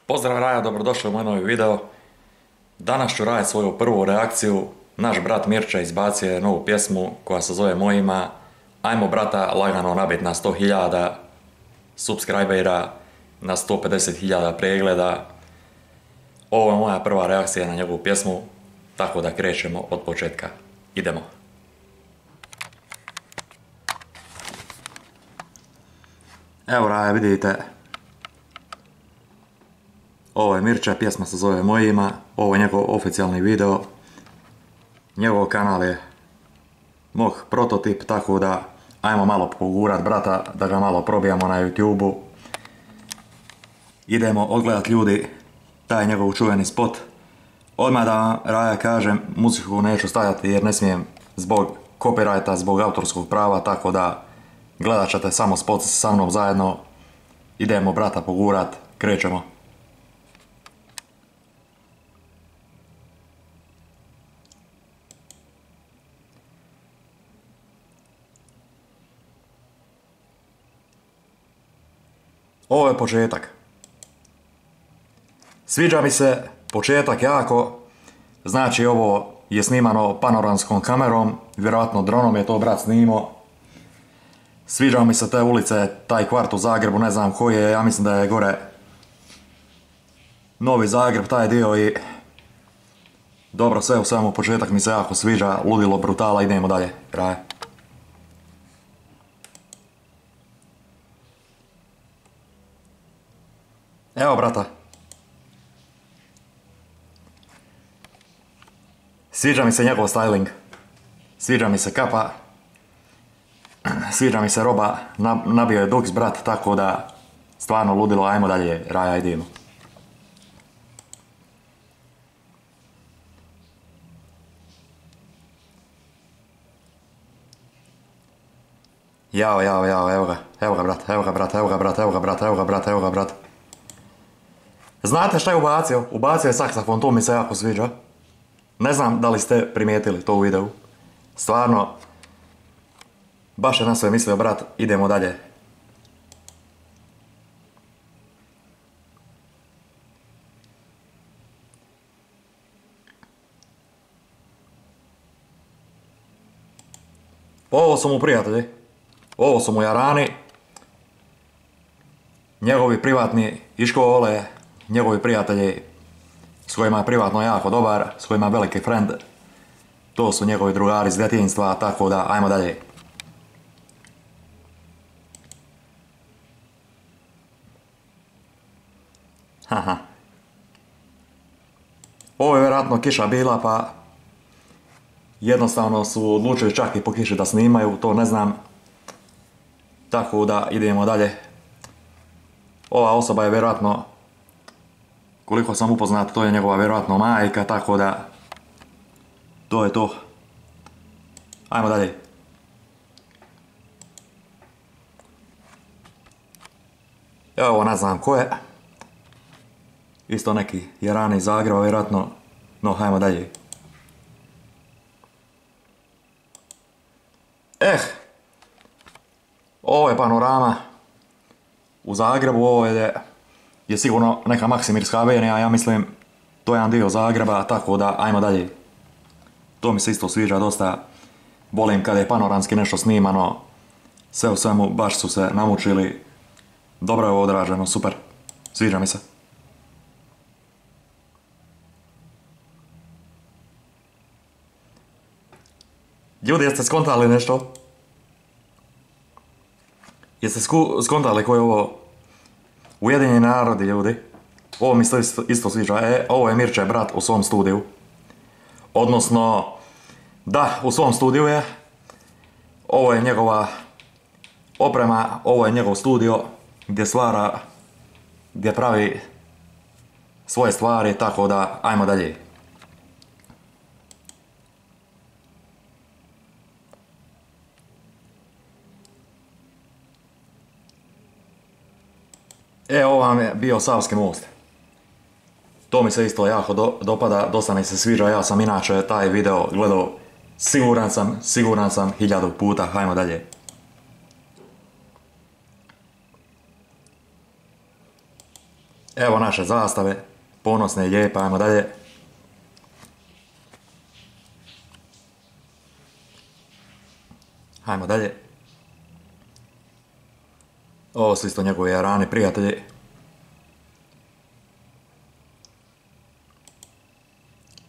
Pozdrav Raja, dobrodošli u moj novi video. Danas ću raditi svoju prvu reakciju. Naš brat Mirča izbacio je novu pjesmu koja se zove Mojima. Ajmo brata lagano nabit na 100.000 subscribera, na 150.000 pregleda. Ovo je moja prva reakcija na njegovu pjesmu, tako da krećemo od početka. Idemo. Evo Raja, vidite. Ovo je Mirča, pjesma se zove Mojima, ovo je njegov oficijalni video. Njegov kanal je mog prototip, tako da ajmo malo pogurat brata, da ga malo probijamo na YouTube-u. Idemo odgledat ljudi taj njegov čuveni spot. Odmah da vam Raja kažem, muziku neću stavljati jer ne smijem zbog copyrighta, zbog autorskog prava, tako da gledat ćete samo spot sa mnom zajedno. Idemo brata pogurat, krećemo. Ovo je početak. Sviđa mi se početak jako. Znači ovo je snimano panoramskom kamerom, vjerojatno dronom je to brat snimao. Sviđa mi se te ulice, taj kvart u Zagrebu, ne znam koji je, ja mislim da je gore Novi Zagreb, taj dio i... Dobro, sve u svemu početak mi se jako sviđa, ludilo, brutala, idemo dalje, Raja. Evo brata. Sviđa mi se njegov styling. Sviđa mi se kapa. Sviđa mi se roba. Nabio je duks brat, tako da stvarno ludilo, ajmo dalje, Raja, idemo. Jao, evo ga. Evo ga brat, evo ga brat, evo ga brat, evo ga brat, evo ga brat, evo ga brat. Znate šta je ubacio? Ubacio je saksafon, to mi se jako sviđa. Ne znam da li ste primijetili to u videu. Stvarno, baš je na sve mislio brat, idemo dalje. Ovo su mu prijatelji, ovo su mu jarani, njegovi privatni iz škole, njegovi prijatelji s kojima je privatno jako dobar, s kojima je veliki friend. To su njegovi drugari iz djetinjstva, tako da ajmo dalje. Haha. Ovo je vjerojatno kiša bila, pa jednostavno su odlučili čak i po kiši da snimaju, to ne znam. Tako da idemo dalje. Ova osoba je vjerojatno, koliko sam upoznat, to je njegova vjerojatno majka, tako da to je to. Ajmo dalje. Evo ovo ne znam ko je. Isto neki jarani iz Zagreba vjerojatno, no ajmo dalje. Ovo je panorama u Zagrebu, ovo je sigurno neka Maksimirska avenija, ja mislim to je jedan dio Zagreba, tako da ajmo dalje. To mi se isto sviđa dosta, volim kada je panoramski nešto snimano, sve u svemu baš su se namučili, dobro je ovo odrađeno, super, sviđa mi se. Ljudi, jeste skontali nešto? Jeste skontali koji je ovo Ujedinjeni narodi, ljudi? Ovo mi se isto sviđa. Ovo je Mirča brat u svom studiju. Odnosno, da, u svom studiju je. Ovo je njegova oprema, ovo je njegov studio gdje stvara, gdje pravi svoje stvari, tako da ajmo dalje. Ovo vam je bio Savski most. To mi se isto jako dopada, dosta mi se sviđa, ja sam inače taj video gledao, siguran sam 1000 puta, hajmo dalje. Evo naše zastave, ponosne i lijepe, ajmo dalje. Ajmo dalje. Ovo su isto njegovi jarani prijatelji.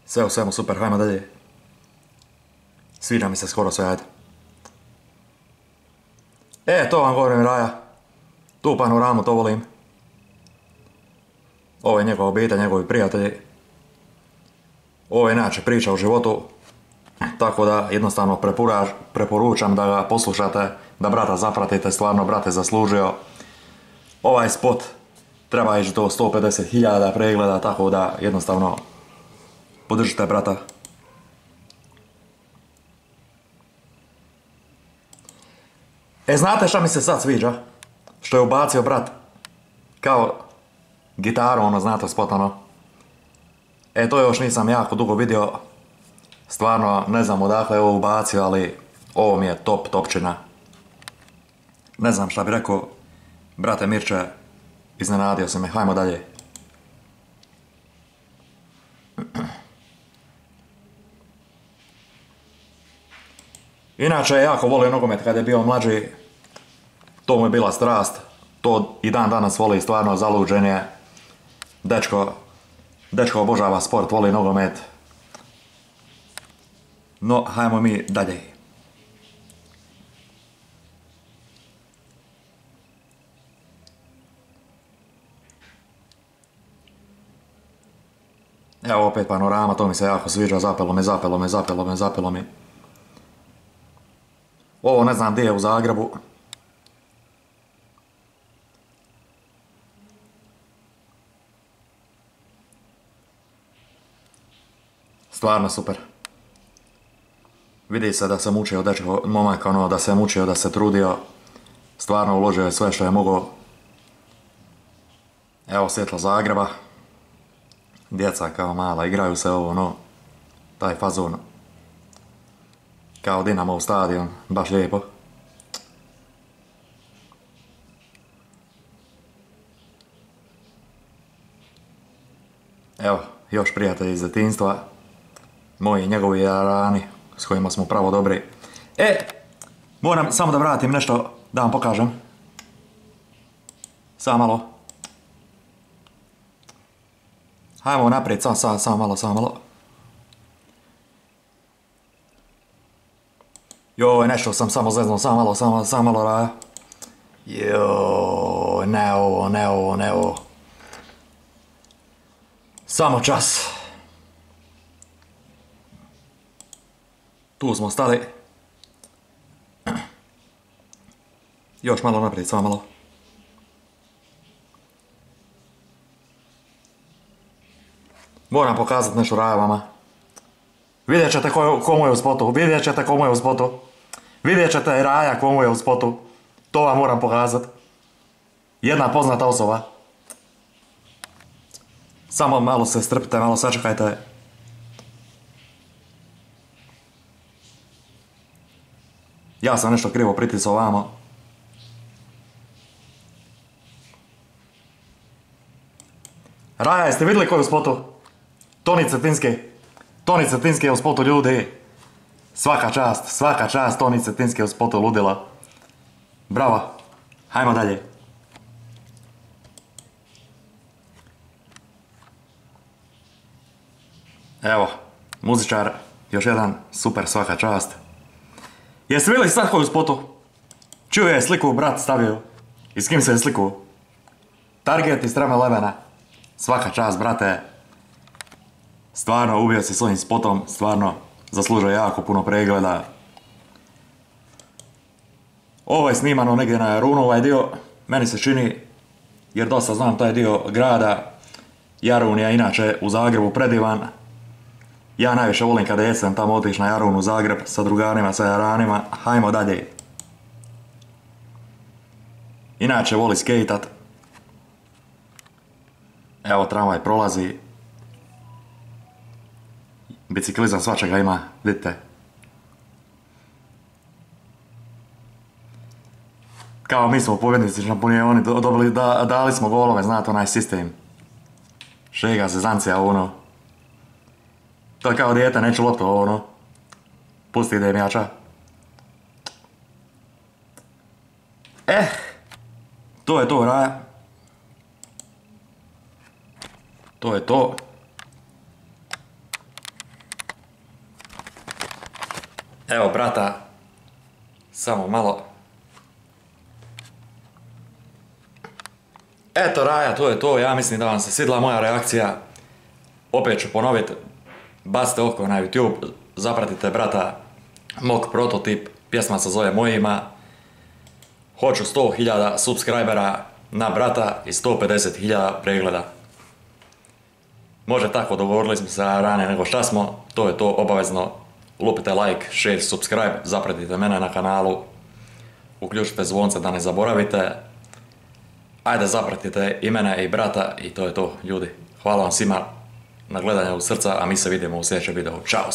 Sve u svemu super, hajmo dalje. Sviđa mi se skoro sve, ajde. To vam govorim, Raja. Tu panoramu, to volim. Ovo je njegova obitelj, njegovi prijatelji. Ovo je inače priča o životu. Tako da jednostavno preporučam da ga poslušate, da brata zapratite, stvarno brat je zaslužio. Ovaj spot treba ići do 150.000 pregleda, tako da jednostavno podržite brata. Znate šta mi se sad sviđa? Što je ubacio brat kao gitaru, ono, znate spot, ono. To još nisam jako dugo vidio. Stvarno ne znam odakle je ovo ubacio, ali ovo mi je topčina. Ne znam šta bi rekao, brate Mirče, iznenadio se me, hajmo dalje. Inače, jako volio nogomet kad je bio mlađi, to mu je bila strast, to i dan danas voli, stvarno zaluđen je. Dečko obožava sport, voli nogomet. No, hajmo mi dalje. Evo opet panorama, to mi se jako sviđa, zapelo mi. Ovo ne znam gdje je u Zagrebu. Stvarno super. Vidi se da se mučio dečko, momak, ono, da se mučio, da se trudio. Stvarno uložio je sve što je mogao. Evo svjetlo Zagreba. Djeca kao mala igraju se ovo, no, taj fazon. Kao Dinamo u stadion, baš lijepo. Evo, još prijatelji iz djetinjstva. Moji i njegovi jarani, s kojima smo pravo dobri. Moram samo da vratim nešto, da vam pokažem. Samo malo. Hajmo naprijed, samo malo. Joj, nešto sam samo zeznuo, samo malo, Raja. Joj, ne ovo. Samo čas. Tu smo stali. Još malo naprijed, samo malo. Moram pokazati nešto Raja vama. Vidjet ćete komu je u spotu. Vidjet ćete Raja komu je u spotu. To vam moram pokazati. Jedna poznata osoba. Samo malo se strpite, malo sačekajte. Ja sam nešto krivo pritisao vamo. Raja, jeste vidjeli ko je u spotu? Toni Cetinski je u spotu, ljudi. Svaka čast, Toni Cetinski je u spotu, ludila. Bravo, hajmo dalje. Evo, muzičar, još jedan, super, svaka čast. Jeste vidjeli sad ko je u spotu? Čuo je sliku brat stavio. I s kim se je sliku? Target iz Treme Levena. Svaka čast, brate. Stvarno ubio se s ovim spotom, stvarno zaslužuje jako puno pregleda. Ovo je snimano negdje na Jarunu, ovaj dio, meni se čini, jer dosta znam taj dio grada. Jarun je inače u Zagrebu predivan. Ja najviše volim kada jesam tamo otiš na Jarun u Zagreb sa drugarima, sa jaranima. Hajmo dalje. Inače voli skejtat. Evo tramvaj prolazi. Biciklizam svačega ima, vidite. Kao mi smo pobjednici šampunije, oni dobili, dali smo golove, znate onaj sistem. Šega se zancija, ono. To je kao dijete, neću loptu, ono. Pusti da im jača. To je to, Raja. To je to. Evo, brata. Samo malo. Eto, Raja, to je to. Ja mislim da vam se svidla moja reakcija. Opet ću ponoviti. Bacite oko na YouTube. Zapratite brata mog prototip. Pjesma se zove Mojima. Hoću 100.000 subscribera na brata i 150.000 pregleda. Može tako, dogovorili smo se ranije nego šta smo. To je to, obavezno. Lupite like, share, subscribe, zapratite mene na kanalu. Uključite zvonce da ne zaboravite. Ajde, zapratite i mene i brata i to je to, ljudi. Hvala vam svima na gledanju u srca, a mi se vidimo u sljedećem videu. Ćao!